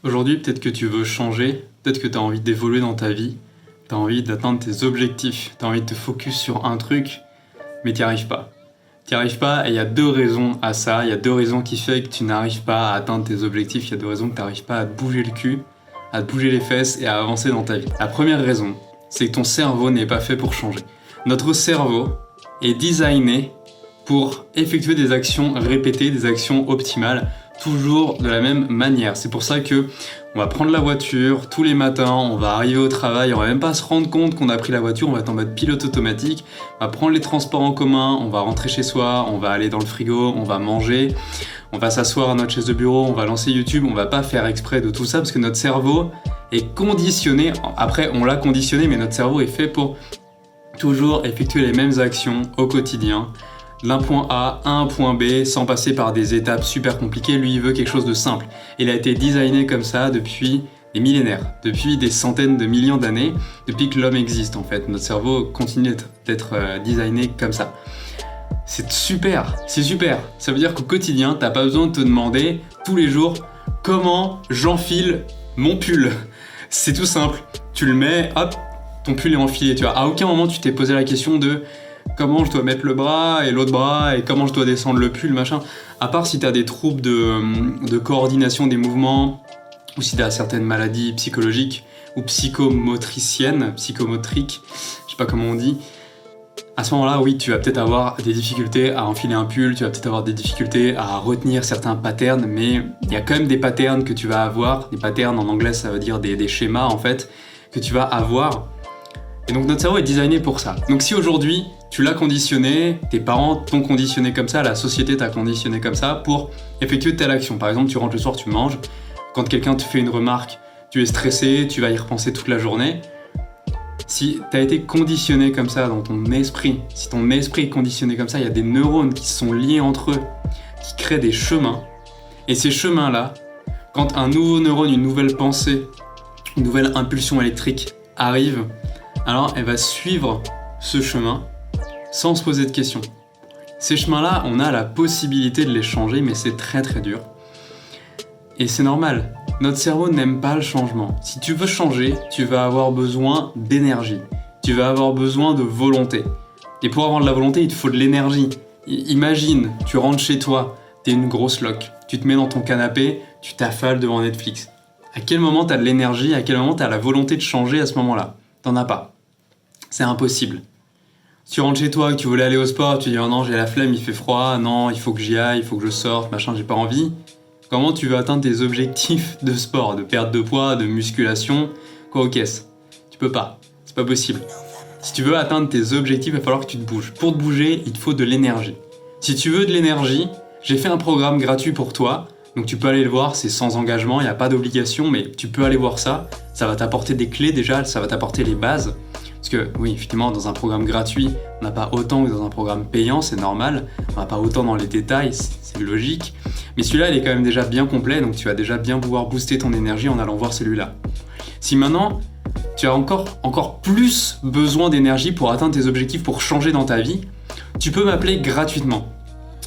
Aujourd'hui, peut-être que tu veux changer, peut-être que tu as envie d'évoluer dans ta vie, tu as envie d'atteindre tes objectifs, tu as envie de te focus sur un truc, mais tu n'y arrives pas. Tu n'y arrives pas et il y a deux raisons à ça, il y a deux raisons qui font que tu n'arrives pas à atteindre tes objectifs, il y a deux raisons que tu n'arrives pas à te bouger le cul, à te bouger les fesses et à avancer dans ta vie. La première raison, c'est que ton cerveau n'est pas fait pour changer. Notre cerveau est designé pour effectuer des actions répétées, des actions optimales, toujours de la même manière. C'est pour ça que on va prendre la voiture tous les matins, on va arriver au travail, on va même pas se rendre compte qu'on a pris la voiture, on va être en mode pilote automatique, on va prendre les transports en commun, on va rentrer chez soi, on va aller dans le frigo, on va manger, on va s'asseoir à notre chaise de bureau, on va lancer YouTube, on va pas faire exprès de tout ça parce que notre cerveau est conditionné, après on l'a conditionné, mais notre cerveau est fait pour toujours effectuer les mêmes actions au quotidien, d'un point A à un point B sans passer par des étapes super compliquées. Lui, il veut quelque chose de simple. Il a été designé comme ça depuis des millénaires, depuis des centaines de millions d'années, depuis que l'homme existe en fait. Notre cerveau continue d'être designé comme ça. C'est super, c'est super. Ça veut dire qu'au quotidien, t'as pas besoin de te demander tous les jours comment j'enfile mon pull. C'est tout simple. Tu le mets, hop, ton pull est enfilé. Tu vois, à aucun moment tu t'es posé la question de comment je dois mettre le bras et l'autre bras et comment je dois descendre le pull, machin. À part si tu as des troubles de coordination des mouvements ou si tu as certaines maladies psychologiques ou psychomotriques, je sais pas comment on dit. À ce moment-là, oui, tu vas peut-être avoir des difficultés à enfiler un pull, tu vas peut-être avoir des difficultés à retenir certains patterns, mais il y a quand même des patterns que tu vas avoir. Des patterns, en anglais, ça veut dire des schémas, en fait, que tu vas avoir. Et donc notre cerveau est designé pour ça. Donc si aujourd'hui tu l'as conditionné, tes parents t'ont conditionné comme ça, la société t'a conditionné comme ça pour effectuer telle action. Par exemple, tu rentres le soir, tu manges. Quand quelqu'un te fait une remarque, tu es stressé, tu vas y repenser toute la journée. Si tu as été conditionné comme ça dans ton esprit, si ton esprit est conditionné comme ça, il y a des neurones qui sont liés entre eux, qui créent des chemins. Et ces chemins-là, quand un nouveau neurone, une nouvelle pensée, une nouvelle impulsion électrique arrive, alors elle va suivre ce chemin sans se poser de questions. Ces chemins-là, on a la possibilité de les changer, mais c'est très très dur. Et c'est normal, notre cerveau n'aime pas le changement. Si tu veux changer, tu vas avoir besoin d'énergie. Tu vas avoir besoin de volonté. Et pour avoir de la volonté, il te faut de l'énergie. Imagine, tu rentres chez toi, t'es une grosse loque. Tu te mets dans ton canapé, tu t'affales devant Netflix. À quel moment t'as de l'énergie, à quel moment t'as la volonté de changer à ce moment-là ? T'en as pas. C'est impossible. Si tu rentres chez toi et que tu voulais aller au sport, tu dis oh non j'ai la flemme, il fait froid, non il faut que j'y aille, il faut que je sorte, machin, j'ai pas envie. Comment tu veux atteindre tes objectifs de sport, de perte de poids, de musculation, quoi aux caisses ? Tu peux pas, c'est pas possible. Si tu veux atteindre tes objectifs, il va falloir que tu te bouges. Pour te bouger, il te faut de l'énergie. Si tu veux de l'énergie, j'ai fait un programme gratuit pour toi, donc tu peux aller le voir, c'est sans engagement, il n'y a pas d'obligation, mais tu peux aller voir ça. Ça va t'apporter des clés déjà, ça va t'apporter les bases. Parce que oui, effectivement, dans un programme gratuit, on n'a pas autant que dans un programme payant, c'est normal. On n'a pas autant dans les détails, c'est logique. Mais celui-là, il est quand même déjà bien complet, donc tu vas déjà bien pouvoir booster ton énergie en allant voir celui-là. Si maintenant, tu as encore plus besoin d'énergie pour atteindre tes objectifs, pour changer dans ta vie, tu peux m'appeler gratuitement.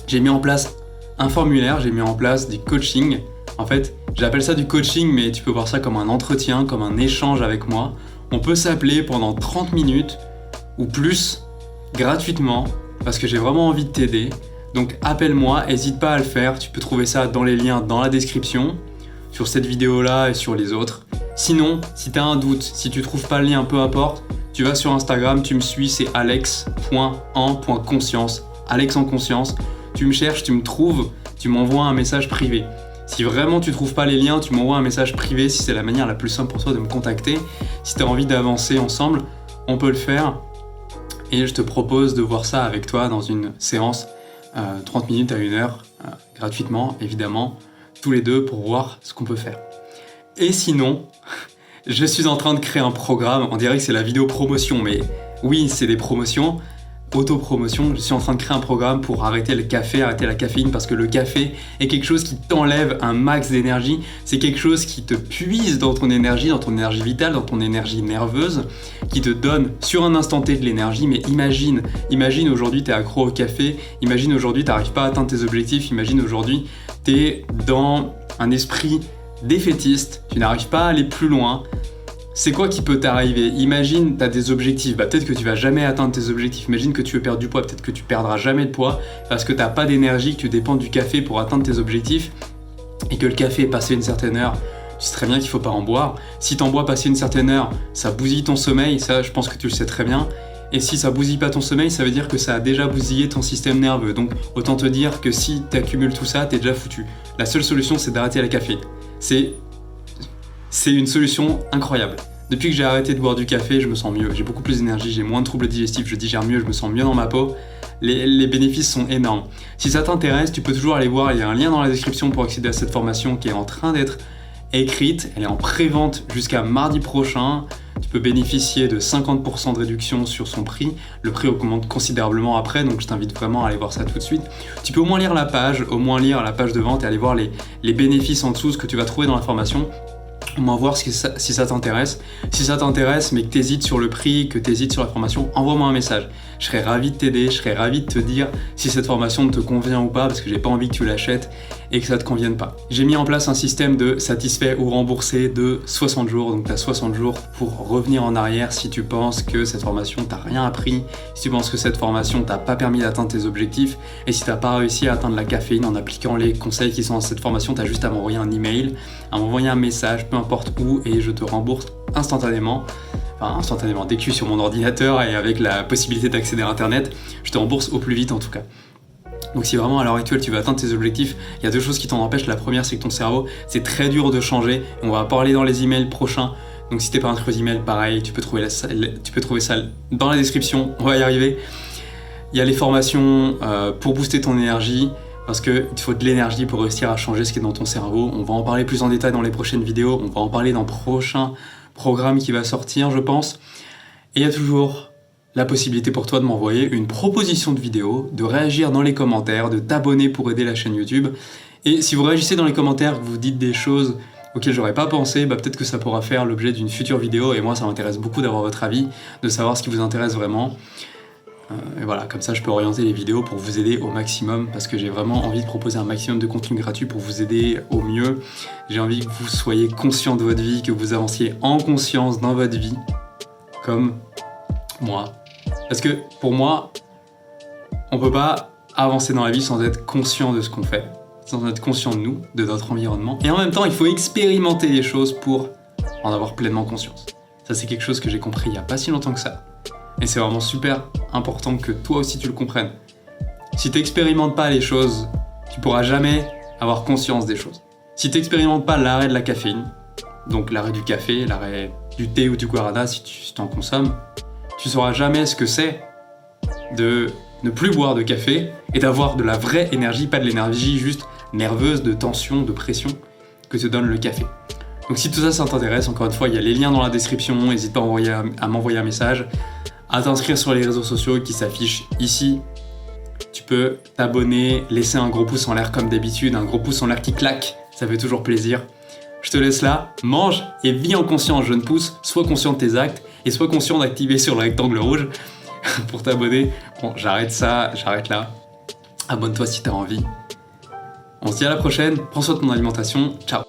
J'ai mis en place un formulaire, j'ai mis en place des coachings. En fait, j'appelle ça du coaching, mais tu peux voir ça comme un entretien, comme un échange avec moi. On peut s'appeler pendant 30 minutes ou plus, gratuitement, parce que j'ai vraiment envie de t'aider. Donc appelle-moi, n'hésite pas à le faire, tu peux trouver ça dans les liens dans la description, sur cette vidéo-là et sur les autres. Sinon, si tu as un doute, si tu trouves pas le lien, peu importe, tu vas sur Instagram, tu me suis, c'est alex.en.conscience, Alex en conscience. Tu me cherches, tu me trouves, tu m'envoies un message privé. Si vraiment tu trouves pas les liens, tu m'envoies un message privé si c'est la manière la plus simple pour toi de me contacter. Si tu as envie d'avancer ensemble, on peut le faire. Et je te propose de voir ça avec toi dans une séance 30 minutes à 1 heure, gratuitement évidemment, tous les deux pour voir ce qu'on peut faire. Et sinon, je suis en train de créer un programme, on dirait que c'est la vidéo promotion, mais oui, c'est des promotions. Autopromotion, je suis en train de créer un programme pour arrêter le café, arrêter la caféine, parce que le café est quelque chose qui t'enlève un max d'énergie, c'est quelque chose qui te puise dans ton énergie vitale, dans ton énergie nerveuse, qui te donne sur un instant T de l'énergie. Mais imagine aujourd'hui t'es accro au café, imagine aujourd'hui t'arrives pas à atteindre tes objectifs, imagine aujourd'hui t'es dans un esprit défaitiste, tu n'arrives pas à aller plus loin, c'est quoi qui peut t'arriver? Imagine, tu as des objectifs, peut-être que tu vas jamais atteindre tes objectifs. Imagine que tu veux perdre du poids, peut-être que tu perdras jamais de poids parce que tu n'as pas d'énergie, que tu dépends du café pour atteindre tes objectifs et que le café est passé une certaine heure. Tu sais très bien qu'il ne faut pas en boire. Si tu en bois passé une certaine heure, ça bousille ton sommeil, ça je pense que tu le sais très bien. Et si ça bousille pas ton sommeil, ça veut dire que ça a déjà bousillé ton système nerveux. Donc autant te dire que si tu accumules tout ça, t'es déjà foutu. La seule solution, c'est d'arrêter la caféine. C'est une solution incroyable. Depuis que j'ai arrêté de boire du café, je me sens mieux. J'ai beaucoup plus d'énergie, j'ai moins de troubles digestifs, je digère mieux, je me sens mieux dans ma peau. Les bénéfices sont énormes. Si ça t'intéresse, tu peux toujours aller voir, il y a un lien dans la description pour accéder à cette formation qui est en train d'être écrite. Elle est en pré-vente jusqu'à mardi prochain. Tu peux bénéficier de 50% de réduction sur son prix. Le prix augmente considérablement après, donc je t'invite vraiment à aller voir ça tout de suite. Tu peux au moins lire la page de vente et aller voir les bénéfices en dessous, ce que tu vas trouver dans la formation. Au moins voir si ça t'intéresse. Si ça t'intéresse, mais que tu hésites sur le prix, que tu hésites sur la formation, envoie-moi un message. Je serais ravi de t'aider, je serais ravi de te dire si cette formation te convient ou pas, parce que j'ai pas envie que tu l'achètes et que ça te convienne pas. J'ai mis en place un système de satisfait ou remboursé de 60 jours, donc tu as 60 jours pour revenir en arrière si tu penses que cette formation t'a rien appris, si tu penses que cette formation t'a pas permis d'atteindre tes objectifs, et si t'as pas réussi à atteindre la caféine en appliquant les conseils qui sont dans cette formation, t'as juste à m'envoyer un email, à m'envoyer un message, peu importe où, et je te rembourse instantanément. Enfin, instantanément, dès que je suis sur mon ordinateur et avec la possibilité d'accéder à Internet, je te rembourse au plus vite en tout cas. Donc si vraiment à l'heure actuelle tu veux atteindre tes objectifs, il y a deux choses qui t'en empêchent. La première, c'est que ton cerveau, c'est très dur de changer. On va en parler dans les emails prochains. Donc si t'es pas inscrit aux emails, pareil, tu peux trouver ça dans la description, on va y arriver. Il y a les formations pour booster ton énergie, parce qu'il te faut de l'énergie pour réussir à changer ce qui est dans ton cerveau. On va en parler plus en détail dans les prochaines vidéos, on va en parler dans le prochain programme qui va sortir, je pense. Et il y a toujours la possibilité pour toi de m'envoyer une proposition de vidéo, de réagir dans les commentaires, de t'abonner pour aider la chaîne YouTube. Et si vous réagissez dans les commentaires, que vous dites des choses auxquelles j'aurais pas pensé, peut-être que ça pourra faire l'objet d'une future vidéo. Et moi, ça m'intéresse beaucoup d'avoir votre avis, de savoir ce qui vous intéresse vraiment. Et voilà, comme ça je peux orienter les vidéos pour vous aider au maximum, parce que j'ai vraiment envie de proposer un maximum de contenu gratuit pour vous aider au mieux. J'ai envie que vous soyez conscient de votre vie, que vous avanciez en conscience dans votre vie, comme moi. Parce que pour moi, on peut pas avancer dans la vie sans être conscient de ce qu'on fait, sans être conscient de nous, de notre environnement. Et en même temps, il faut expérimenter les choses pour en avoir pleinement conscience. Ça, c'est quelque chose que j'ai compris il y a pas si longtemps que ça. Et c'est vraiment super important que toi aussi tu le comprennes. Si tu n'expérimentes pas les choses, tu pourras jamais avoir conscience des choses. Si tu n'expérimentes pas l'arrêt de la caféine, donc l'arrêt du café, l'arrêt du thé ou du guarana si tu en consommes, tu sauras jamais ce que c'est de ne plus boire de café et d'avoir de la vraie énergie, pas de l'énergie juste nerveuse, de tension, de pression que te donne le café. Donc si tout ça, ça t'intéresse, encore une fois, il y a les liens dans la description, n'hésite pas à m'envoyer un message, à t'inscrire sur les réseaux sociaux qui s'affichent ici. Tu peux t'abonner, laisser un gros pouce en l'air comme d'habitude, un gros pouce en l'air qui claque, ça fait toujours plaisir. Je te laisse là, mange et vis en conscience, jeune pouce, sois conscient de tes actes et sois conscient d'activer sur le rectangle rouge pour t'abonner. Bon, j'arrête là. Abonne-toi si t'as envie. On se dit à la prochaine, prends soin de ton alimentation, ciao.